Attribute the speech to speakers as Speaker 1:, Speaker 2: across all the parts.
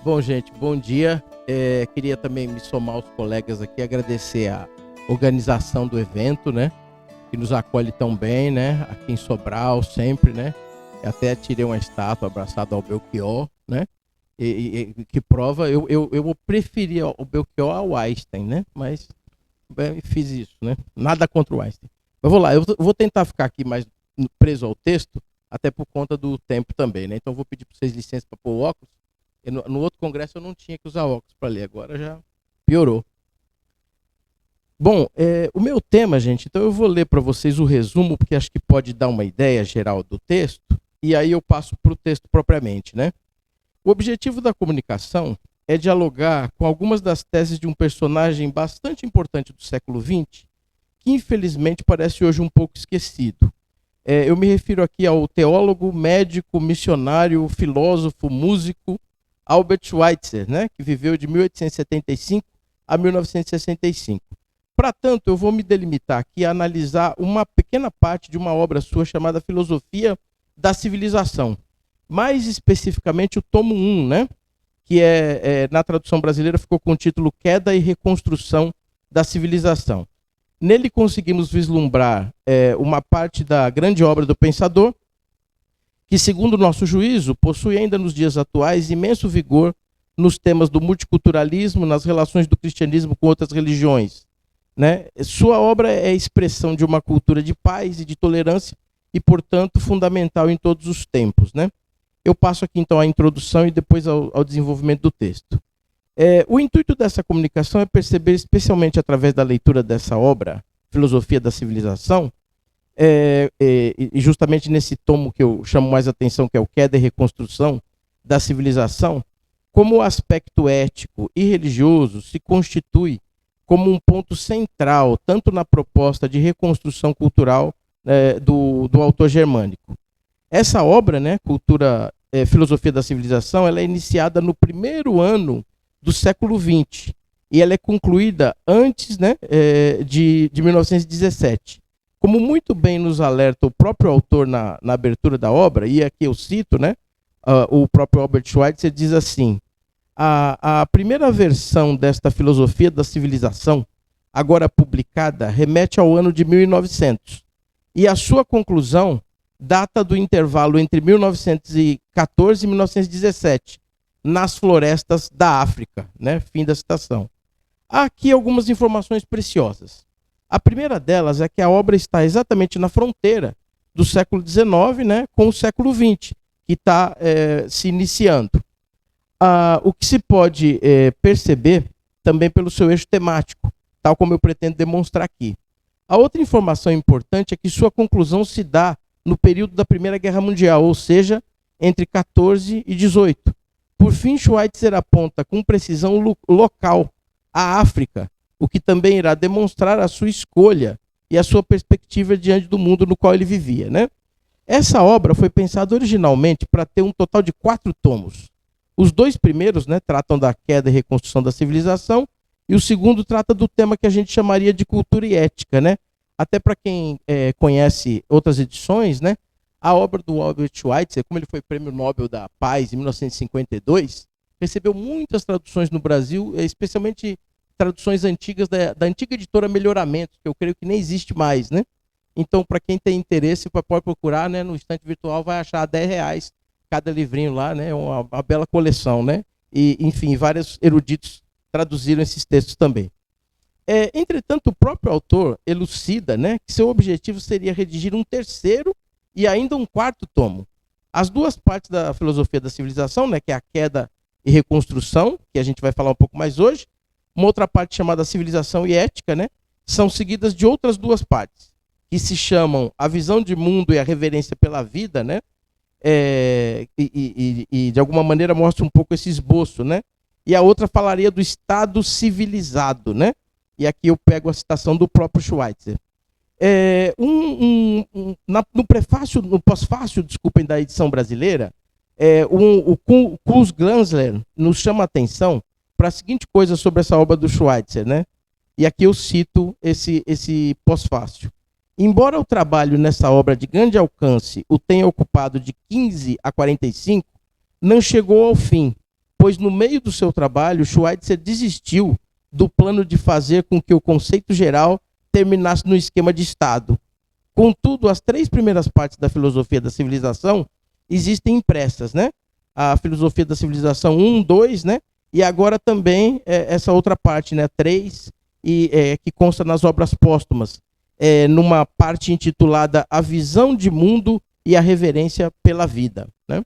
Speaker 1: Bom, gente, bom dia. Queria também me somar aos colegas aqui, agradecer a organização do evento, né? Que nos acolhe tão bem, né? Aqui em Sobral, sempre, né? Até tirei uma estátua abraçada ao Belchior, né? Que prova, eu preferia o Belchior ao Einstein, né? Mas fiz isso, né? Nada contra o Einstein. Mas vou lá, eu vou tentar ficar aqui mais preso ao texto, até por conta do tempo também, né? Então eu vou pedir para vocês licença para pôr o óculos. No outro congresso eu não tinha que usar óculos para ler, agora já piorou. Bom, o meu tema, gente, então eu vou ler para vocês o resumo, porque acho que pode dar uma ideia geral do texto, e aí eu passo para o texto propriamente, né? O objetivo da comunicação é dialogar com algumas das teses de um personagem bastante importante do século XX, que infelizmente parece hoje um pouco esquecido. Eu me refiro aqui ao teólogo, médico, missionário, filósofo, músico, Albert Schweitzer, né, que viveu de 1875 a 1965. Para tanto, eu vou me delimitar aqui a analisar uma pequena parte de uma obra sua chamada Filosofia da Civilização. Mais especificamente o tomo 1, né, que na tradução brasileira ficou com o título Queda e Reconstrução da Civilização. Nele conseguimos vislumbrar uma parte da grande obra do pensador, que, segundo o nosso juízo, possui ainda nos dias atuais imenso vigor nos temas do multiculturalismo, nas relações do cristianismo com outras religiões, né? Sua obra é expressão de uma cultura de paz e de tolerância e, portanto, fundamental em todos os tempos, né? Eu passo aqui, então, à introdução e depois ao desenvolvimento do texto. O intuito dessa comunicação é perceber, especialmente através da leitura dessa obra, Filosofia da Civilização, e justamente nesse tomo que eu chamo mais atenção, que é o Queda e Reconstrução da Civilização, como o aspecto ético e religioso se constitui como um ponto central, tanto na proposta de reconstrução cultural do autor germânico. Essa obra, né, Filosofia da Civilização, ela é iniciada no primeiro ano do século XX e ela é concluída antes, né, de 1917. Como muito bem nos alerta o próprio autor na abertura da obra, e aqui eu cito, né, o próprio Albert Schweitzer diz assim: a primeira versão desta Filosofia da Civilização, agora publicada, remete ao ano de 1900, e a sua conclusão data do intervalo entre 1914 e 1917, nas florestas da África, né? Fim da citação. Há aqui algumas informações preciosas. A primeira delas é que a obra está exatamente na fronteira do século XIX, né, com o século XX, que está se iniciando. O que se pode perceber também pelo seu eixo temático, tal como eu pretendo demonstrar aqui. A outra informação importante é que sua conclusão se dá no período da Primeira Guerra Mundial, ou seja, entre 14 e 18. Por fim, Schweitzer aponta com precisão local a África, o que também irá demonstrar a sua escolha e a sua perspectiva diante do mundo no qual ele vivia, né? Essa obra foi pensada originalmente para ter um total de 4 tomos. Os 2 primeiros, né, tratam da queda e reconstrução da civilização, e o segundo trata do tema que a gente chamaria de cultura e ética, né? Até para quem conhece outras edições, né, a obra do Albert Schweitzer, como ele foi Prêmio Nobel da Paz em 1952, recebeu muitas traduções no Brasil, especialmente traduções antigas da antiga editora Melhoramento, que eu creio que nem existe mais, né? Então, para quem tem interesse, pode procurar, né, no estante virtual, vai achar R$10 cada livrinho lá, né? Uma bela coleção, né? E, enfim, vários eruditos traduziram esses textos também. Entretanto, o próprio autor elucida, né, que seu objetivo seria redigir um terceiro e ainda um 4º tomo. As 2 partes da Filosofia da Civilização, né, que é a queda e reconstrução, que a gente vai falar um pouco mais hoje, uma outra parte chamada Civilização e Ética, né, são seguidas de outras 2 partes, que se chamam A Visão de Mundo e a Reverência pela Vida, né, e de alguma maneira mostra um pouco esse esboço, né, e a outra falaria do Estado civilizado, né, e aqui eu pego a citação do próprio Schweitzer. No prefácio, no pós-fácio, desculpem, da edição brasileira, o Kurs Glanzler nos chama a atenção para a seguinte coisa sobre essa obra do Schweitzer, né? E aqui eu cito esse pós-fácio. Embora o trabalho nessa obra de grande alcance o tenha ocupado de 15 a 45, não chegou ao fim, pois no meio do seu trabalho, Schweitzer desistiu do plano de fazer com que o conceito geral terminasse no esquema de Estado. Contudo, as 3 primeiras partes da filosofia da civilização existem impressas, né? A filosofia da civilização 1, 2, né? E agora também essa outra parte, né? 3, que consta nas obras póstumas, numa parte intitulada A Visão de Mundo e a Reverência pela Vida, né?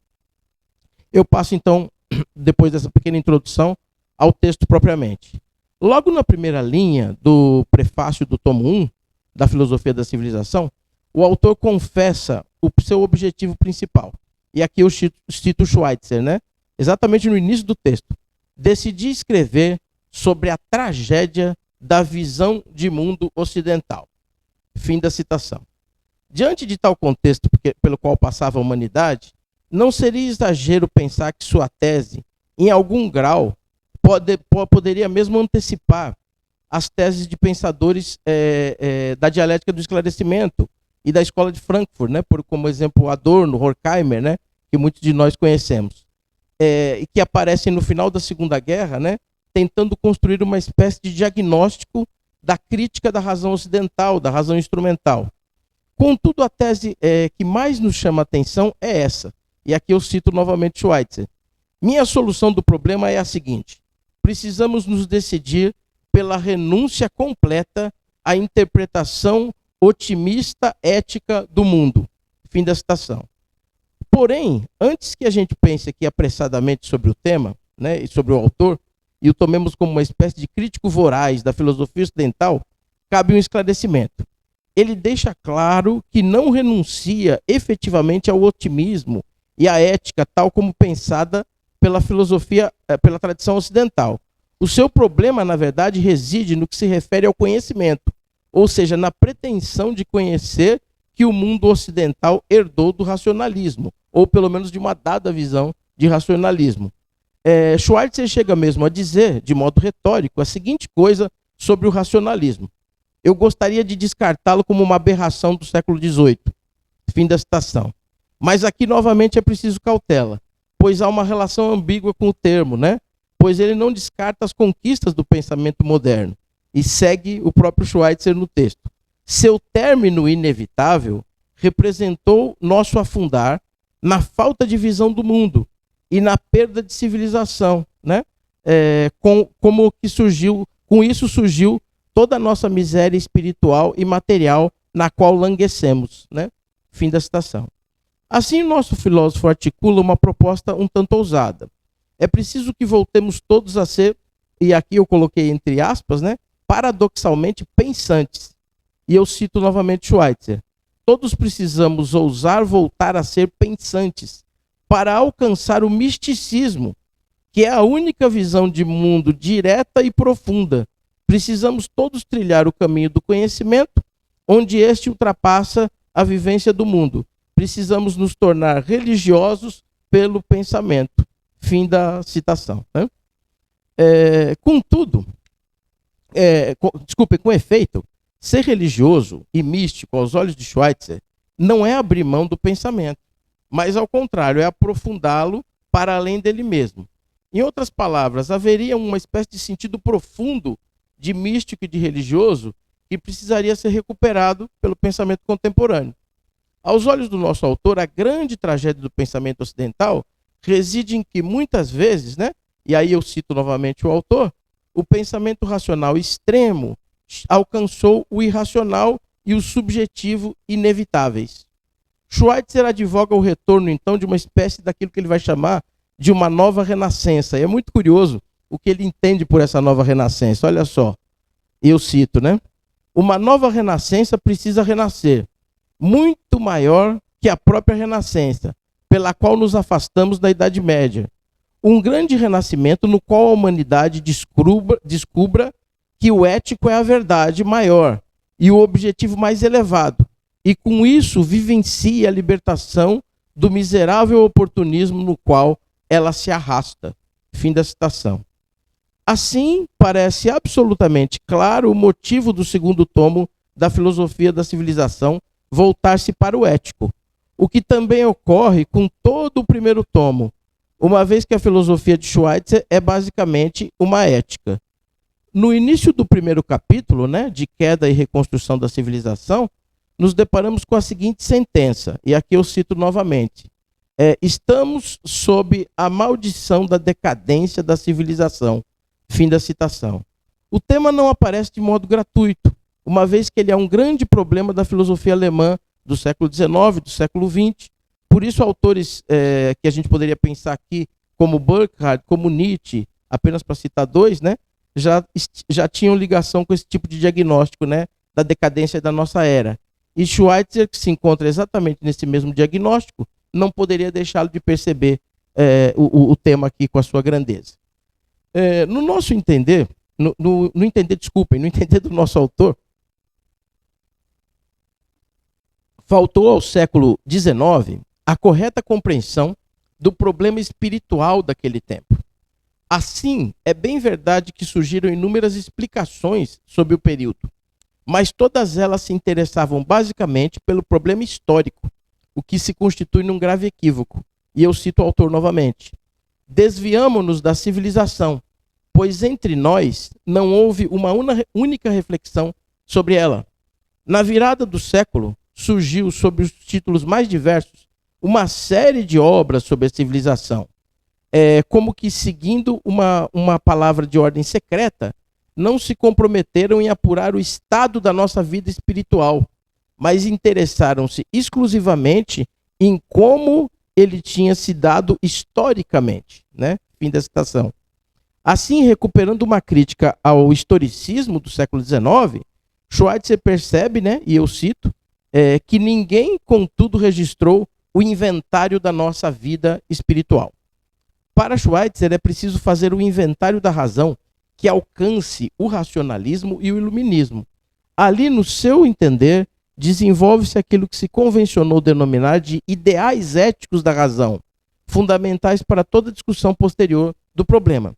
Speaker 1: Eu passo, então, depois dessa pequena introdução, ao texto propriamente. Logo na primeira linha do prefácio do tomo 1, da Filosofia da Civilização, o autor confessa o seu objetivo principal. E aqui eu cito Schweitzer, né? Exatamente no início do texto. Decidi escrever sobre a tragédia da visão de mundo ocidental. Fim da citação. Diante de tal contexto pelo qual passava a humanidade, não seria exagero pensar que sua tese, em algum grau, poderia mesmo antecipar as teses de pensadores da dialética do esclarecimento e da escola de Frankfurt, né, como exemplo Adorno, Horkheimer, né, que muitos de nós conhecemos, e que aparecem no final da Segunda Guerra, né, tentando construir uma espécie de diagnóstico da crítica da razão ocidental, da razão instrumental. Contudo, a tese que mais nos chama a atenção é essa, e aqui eu cito novamente Schweitzer. Minha solução do problema é a seguinte: precisamos nos decidir pela renúncia completa à interpretação otimista ética do mundo. Fim da citação. Porém, antes que a gente pense aqui apressadamente sobre o tema, né, e sobre o autor, e o tomemos como uma espécie de crítico voraz da filosofia ocidental, cabe um esclarecimento. Ele deixa claro que não renuncia efetivamente ao otimismo e à ética tal como pensada pela filosofia, pela tradição ocidental. O seu problema, na verdade, reside no que se refere ao conhecimento, ou seja, na pretensão de conhecer que o mundo ocidental herdou do racionalismo, ou pelo menos de uma dada visão de racionalismo. Schweitzer chega mesmo a dizer, de modo retórico, a seguinte coisa sobre o racionalismo: eu gostaria de descartá-lo como uma aberração do século XVIII. Fim da citação. Mas aqui novamente é preciso cautela, pois há uma relação ambígua com o termo, né? Pois ele não descarta as conquistas do pensamento moderno, e segue o próprio Schweitzer no texto. Seu término inevitável representou nosso afundar na falta de visão do mundo e na perda de civilização, né? Com isso surgiu toda a nossa miséria espiritual e material na qual languecemos, né? Fim da citação. Assim, o nosso filósofo articula uma proposta um tanto ousada. É preciso que voltemos todos a ser, e aqui eu coloquei entre aspas, né, paradoxalmente pensantes. E eu cito novamente Schweitzer. Todos precisamos ousar voltar a ser pensantes para alcançar o misticismo, que é a única visão de mundo direta e profunda. Precisamos todos trilhar o caminho do conhecimento, onde este ultrapassa a vivência do mundo. Precisamos nos tornar religiosos pelo pensamento. Fim da citação, né? Com efeito, ser religioso e místico aos olhos de Schweitzer não é abrir mão do pensamento, mas ao contrário, é aprofundá-lo para além dele mesmo. Em outras palavras, haveria uma espécie de sentido profundo de místico e de religioso que precisaria ser recuperado pelo pensamento contemporâneo. Aos olhos do nosso autor, a grande tragédia do pensamento ocidental reside em que muitas vezes, né, e aí eu cito novamente o autor, o pensamento racional extremo alcançou o irracional e o subjetivo inevitáveis. Schweitzer advoga o retorno, então, de uma espécie daquilo que ele vai chamar de uma nova renascença. E é muito curioso o que ele entende por essa nova renascença. Olha só, eu cito, né? Uma nova renascença precisa renascer, muito maior que a própria renascença, pela qual nos afastamos da Idade Média. Um grande renascimento no qual a humanidade descubra que o ético é a verdade maior e o objetivo mais elevado, e com isso vivencie a libertação do miserável oportunismo no qual ela se arrasta. Fim da citação. Assim, parece absolutamente claro o motivo do segundo tomo da Filosofia da Civilização voltar-se para o ético, o que também ocorre com todo o primeiro tomo, uma vez que a filosofia de Schweitzer é basicamente uma ética. No início do primeiro capítulo, né, de Queda e Reconstrução da Civilização, nos deparamos com a seguinte sentença, e aqui eu cito novamente: estamos sob a maldição da decadência da civilização. Fim da citação. O tema não aparece de modo gratuito, uma vez que ele é um grande problema da filosofia alemã do século XIX, do século XX. Por isso, autores que a gente poderia pensar aqui, como Burckhardt, como Nietzsche, apenas para citar dois, né, já tinham ligação com esse tipo de diagnóstico, né, da decadência da nossa era. E Schweitzer, que se encontra exatamente nesse mesmo diagnóstico, não poderia deixá-lo de perceber o tema aqui com a sua grandeza. No nosso entender, no entender do nosso autor, faltou ao século XIX a correta compreensão do problema espiritual daquele tempo. Assim, é bem verdade que surgiram inúmeras explicações sobre o período, mas todas elas se interessavam basicamente pelo problema histórico, o que se constitui num grave equívoco. E eu cito o autor novamente: desviamo-nos da civilização, pois entre nós não houve uma única reflexão sobre ela. Na virada do século, surgiu, sob os títulos mais diversos, uma série de obras sobre a civilização. Como que, seguindo uma palavra de ordem secreta, não se comprometeram em apurar o estado da nossa vida espiritual, mas interessaram-se exclusivamente em como ele tinha se dado historicamente, né? Fim da citação. Assim, recuperando uma crítica ao historicismo do século XIX, Schweitzer percebe, né, e eu cito, que ninguém, contudo, registrou o inventário da nossa vida espiritual. Para Schweitzer, é preciso fazer um inventário da razão que alcance o racionalismo e o iluminismo. Ali, no seu entender, desenvolve-se aquilo que se convencionou denominar de ideais éticos da razão, fundamentais para toda discussão posterior do problema.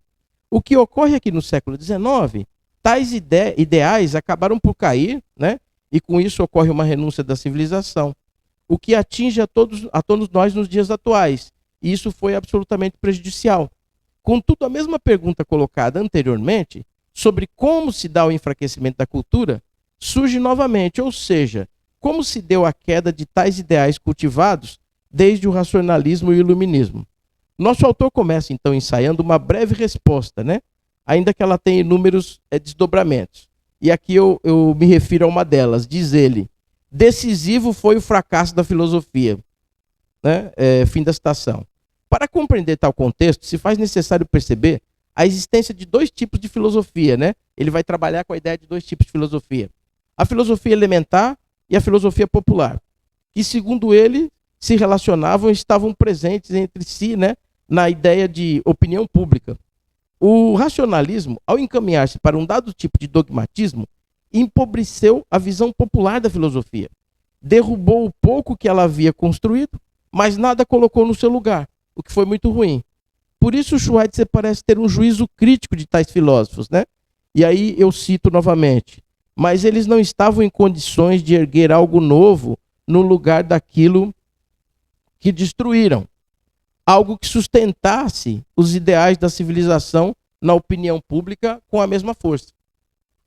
Speaker 1: O que ocorre aqui no século XIX, tais ideais acabaram por cair, né? E com isso ocorre uma renúncia da civilização, o que atinge a todos nós nos dias atuais. E isso foi absolutamente prejudicial. Contudo, a mesma pergunta colocada anteriormente, sobre como se dá o enfraquecimento da cultura, surge novamente, ou seja, como se deu a queda de tais ideais cultivados desde o racionalismo e o iluminismo. Nosso autor começa, então, ensaiando uma breve resposta, né? Ainda que ela tenha inúmeros desdobramentos. E aqui eu me refiro a uma delas. Diz ele: decisivo foi o fracasso da filosofia. Né? Fim da citação. Para compreender tal contexto, se faz necessário perceber a existência de dois tipos de filosofia. Né? Ele vai trabalhar com a ideia de dois tipos de filosofia: a filosofia elementar e a filosofia popular, que, segundo ele, se relacionavam e estavam presentes entre si, né, na ideia de opinião pública. O racionalismo, ao encaminhar-se para um dado tipo de dogmatismo, empobreceu a visão popular da filosofia. Derrubou o pouco que ela havia construído, mas nada colocou no seu lugar, o que foi muito ruim. Por isso, Schweitzer parece ter um juízo crítico de tais filósofos, né? E aí eu cito novamente: mas eles não estavam em condições de erguer algo novo no lugar daquilo que destruíram. Algo que sustentasse os ideais da civilização na opinião pública com a mesma força.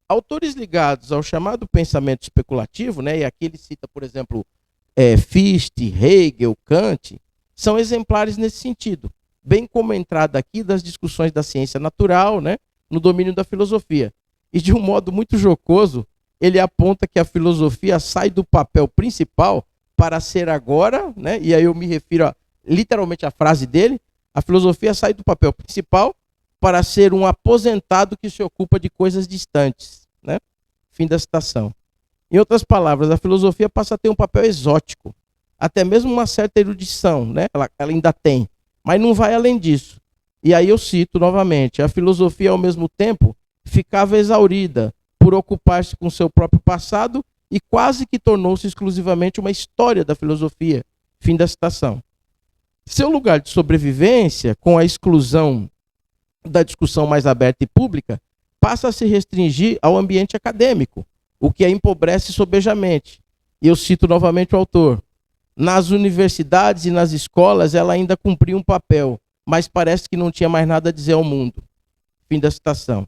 Speaker 1: Autores ligados ao chamado pensamento especulativo, né, e aqui ele cita, por exemplo, Fichte, Hegel, Kant, são exemplares nesse sentido, bem como a entrada aqui das discussões da ciência natural, né, no domínio da filosofia. E de um modo muito jocoso, ele aponta que a filosofia sai do papel principal para ser agora, né, e aí eu me refiro literalmente à frase dele: a filosofia sai do papel principal para ser um aposentado que se ocupa de coisas distantes. Né? Fim da citação. Em outras palavras, a filosofia passa a ter um papel exótico, até mesmo uma certa erudição, né? Ela ainda tem, mas não vai além disso. E aí eu cito novamente: a filosofia, ao mesmo tempo, ficava exaurida por ocupar-se com seu próprio passado e quase que tornou-se exclusivamente uma história da filosofia. Fim da citação. Seu lugar de sobrevivência, com a exclusão da discussão mais aberta e pública, passa a se restringir ao ambiente acadêmico, o que a empobrece sobejamente. E eu cito novamente o autor: nas universidades e nas escolas ela ainda cumpria um papel, mas parece que não tinha mais nada a dizer ao mundo. Fim da citação.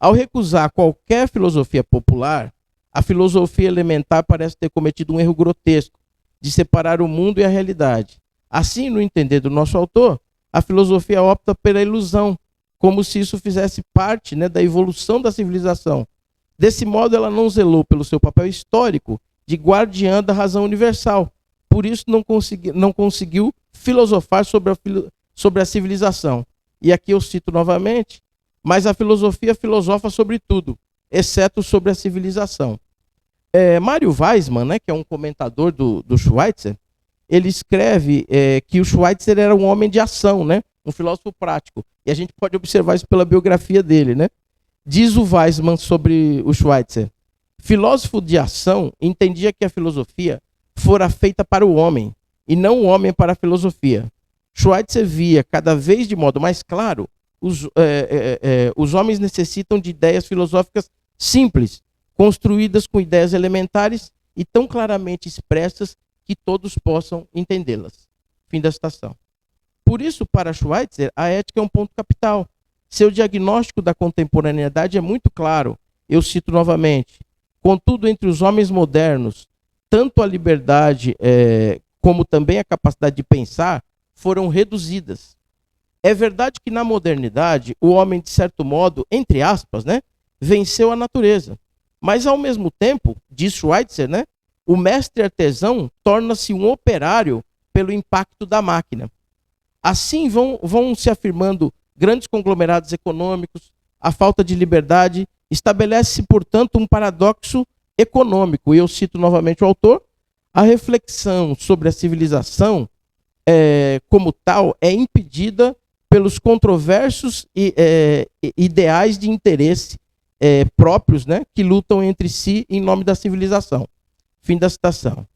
Speaker 1: Ao recusar qualquer filosofia popular, a filosofia elementar parece ter cometido um erro grotesco de separar o mundo e a realidade. Assim, no entender do nosso autor, a filosofia opta pela ilusão, como se isso fizesse parte, né, da evolução da civilização. Desse modo, ela não zelou pelo seu papel histórico de guardiã da razão universal. Por isso, não conseguiu filosofar sobre a civilização. E aqui eu cito novamente, mas a filosofia filosofa sobre tudo, exceto sobre a civilização. Mário Weissmann, né, que é um comentador do Schweitzer, ele escreve que o Schweitzer era um homem de ação, né, um filósofo prático. E a gente pode observar isso pela biografia dele, né? Diz o Weissmann sobre o Schweitzer: filósofo de ação entendia que a filosofia fora feita para o homem, e não o homem para a filosofia. Schweitzer via cada vez de modo mais claro os homens necessitam de ideias filosóficas simples, construídas com ideias elementares e tão claramente expressas que todos possam entendê-las. Fim da citação. Por isso, para Schweitzer, a ética é um ponto capital. Seu diagnóstico da contemporaneidade é muito claro. Eu cito novamente: contudo, entre os homens modernos, tanto a liberdade como também a capacidade de pensar foram reduzidas. É verdade que na modernidade o homem, de certo modo, entre aspas, né, venceu a natureza. Mas, ao mesmo tempo, diz Schweitzer, né, o mestre artesão torna-se um operário pelo impacto da máquina. Assim vão se afirmando grandes conglomerados econômicos, a falta de liberdade, estabelece-se, portanto, um paradoxo econômico. E eu cito novamente o autor: a reflexão sobre a civilização como tal é impedida pelos controversos ideais de interesse próprios, né, que lutam entre si em nome da civilização. Fim da citação.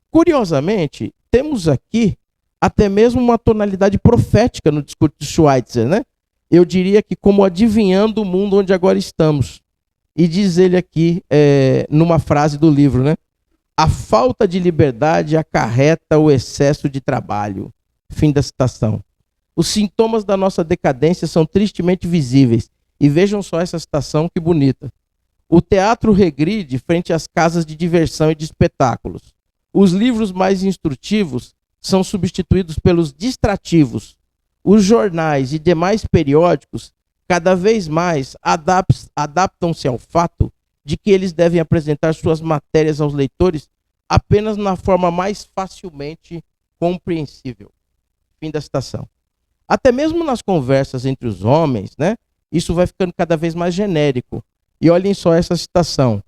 Speaker 1: Curiosamente, temos aqui até mesmo uma tonalidade profética no discurso de Schweitzer, né? Eu diria que como adivinhando o mundo onde agora estamos. E diz ele aqui, numa frase do livro, né? A falta de liberdade acarreta o excesso de trabalho. Fim da citação. Os sintomas da nossa decadência são tristemente visíveis. E vejam só essa citação, que bonita. O teatro regride frente às casas de diversão e de espetáculos. Os livros mais instrutivos são substituídos pelos distrativos. Os jornais e demais periódicos cada vez mais adaptam-se ao fato de que eles devem apresentar suas matérias aos leitores apenas na forma mais facilmente compreensível. Fim da citação. Até mesmo nas conversas entre os homens, né, isso vai ficando cada vez mais genérico. E olhem só essa citação: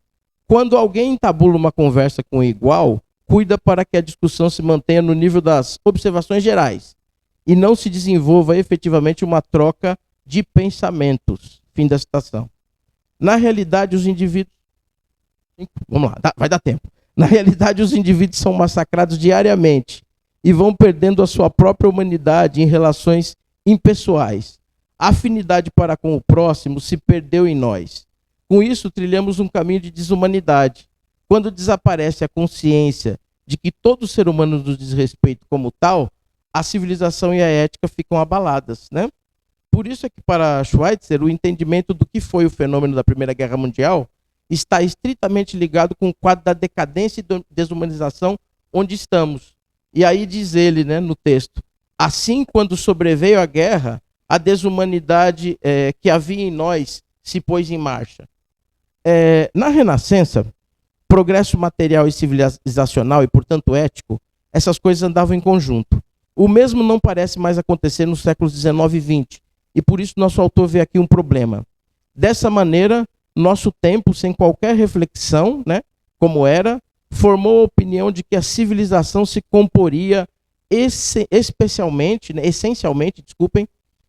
Speaker 1: quando alguém entabula uma conversa com o igual, cuida para que a discussão se mantenha no nível das observações gerais e não se desenvolva efetivamente uma troca de pensamentos. Fim da citação. Na realidade, os indivíduos... Vamos lá, vai dar tempo. Na realidade, os indivíduos são massacrados diariamente e vão perdendo a sua própria humanidade em relações impessoais. A afinidade para com o próximo se perdeu em nós. Com isso, trilhamos um caminho de desumanidade. Quando desaparece a consciência de que todo ser humano nos diz respeito como tal, a civilização e a ética ficam abaladas, né? Por isso é que, para Schweitzer, o entendimento do que foi o fenômeno da Primeira Guerra Mundial está estritamente ligado com o quadro da decadência e desumanização onde estamos. E aí diz ele, né, no texto: assim, quando sobreveio a guerra, a desumanidade que havia em nós se pôs em marcha. Na Renascença, progresso material e civilizacional e, portanto, ético, essas coisas andavam em conjunto. O mesmo não parece mais acontecer nos séculos XIX e XX, e por isso nosso autor vê aqui um problema. Dessa maneira, nosso tempo, sem qualquer reflexão, né, como era, formou a opinião de que a civilização se comporia essencialmente,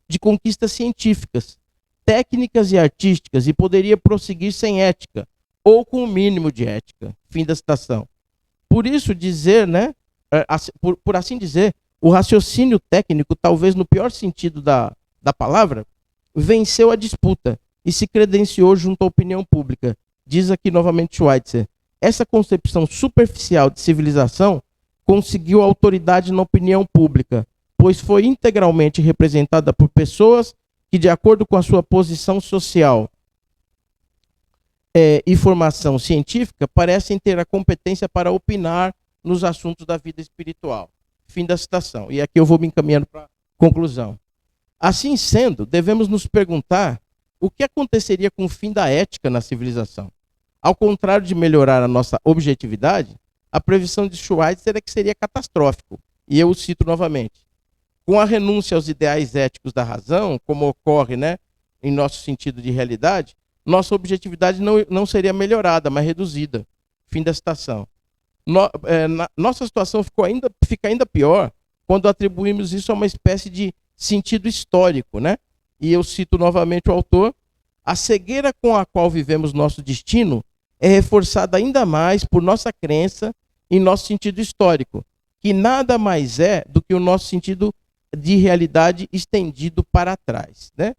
Speaker 1: de conquistas científicas, técnicas e artísticas, e poderia prosseguir sem ética, ou com o mínimo de ética. Fim da citação. Por isso dizer, né, por assim dizer, o raciocínio técnico, talvez no pior sentido da palavra, venceu a disputa e se credenciou junto à opinião pública. Diz aqui novamente Schweitzer: essa concepção superficial de civilização conseguiu autoridade na opinião pública, pois foi integralmente representada por pessoas que, de acordo com a sua posição social e formação científica, parecem ter a competência para opinar nos assuntos da vida espiritual. Fim da citação. E aqui eu vou me encaminhando para a conclusão. Assim sendo, devemos nos perguntar o que aconteceria com o fim da ética na civilização. Ao contrário de melhorar a nossa objetividade, a previsão de Schweitzer é que seria catastrófico. E eu o cito novamente. Com a renúncia aos ideais éticos da razão, como ocorre, né, em nosso sentido de realidade, nossa objetividade não seria melhorada, mas reduzida. Fim da citação. Nossa situação fica ainda pior quando atribuímos isso a uma espécie de sentido histórico, né? E eu cito novamente o autor: a cegueira com a qual vivemos nosso destino é reforçada ainda mais por nossa crença em nosso sentido histórico, que nada mais é do que o nosso sentido de realidade estendido para trás, né?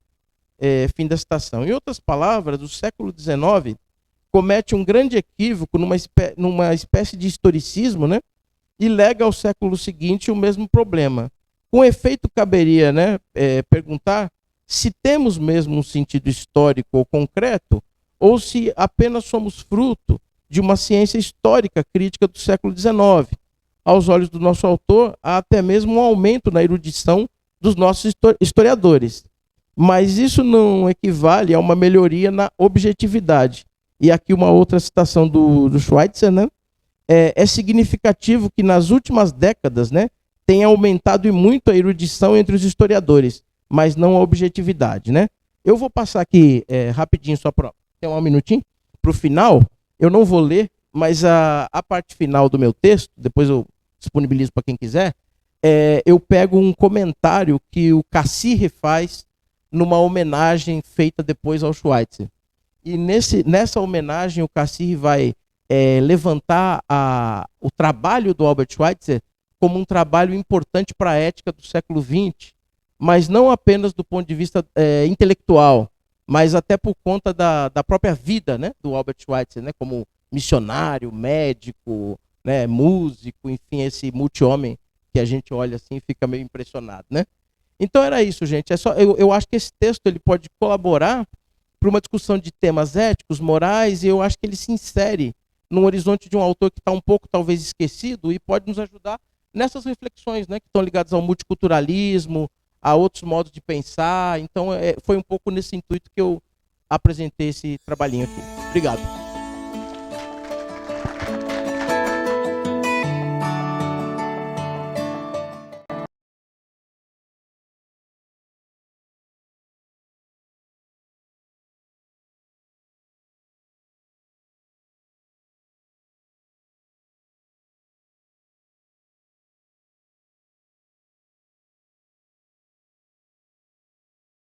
Speaker 1: Fim da citação. Em outras palavras, o século XIX comete um grande equívoco numa espécie de historicismo, né? E lega ao século seguinte o mesmo problema. Com efeito, caberia, né, perguntar se temos mesmo um sentido histórico ou concreto, ou se apenas somos fruto de uma ciência histórica crítica do século XIX. Aos olhos do nosso autor, há até mesmo um aumento na erudição dos nossos historiadores. Mas isso não equivale a uma melhoria na objetividade. E aqui uma outra citação do Schweitzer, né? É significativo que nas últimas décadas, né, tenha aumentado e muito a erudição entre os historiadores, mas não a objetividade, né? Eu vou passar aqui rapidinho, só para ter um minutinho, para o final. Eu não vou ler, mas a parte final do meu texto, depois eu disponibilizo para quem quiser, eu pego um comentário que o Cassirre faz numa homenagem feita depois ao Schweitzer. E nessa homenagem o Cassirre vai levantar o trabalho do Albert Schweitzer como um trabalho importante para a ética do século XX, mas não apenas do ponto de vista intelectual, mas até por conta da própria vida, né, do Albert Schweitzer, né, como missionário, médico, né, músico, enfim, esse multi-homem que a gente olha assim e fica meio impressionado, né? Então era isso, gente. Eu acho que esse texto ele pode colaborar para uma discussão de temas éticos, morais, e eu acho que ele se insere no horizonte de um autor que está um pouco, talvez, esquecido e pode nos ajudar nessas reflexões, né, que estão ligadas ao multiculturalismo, a outros modos de pensar. Então, foi um pouco nesse intuito que eu apresentei esse trabalhinho aqui. Obrigado.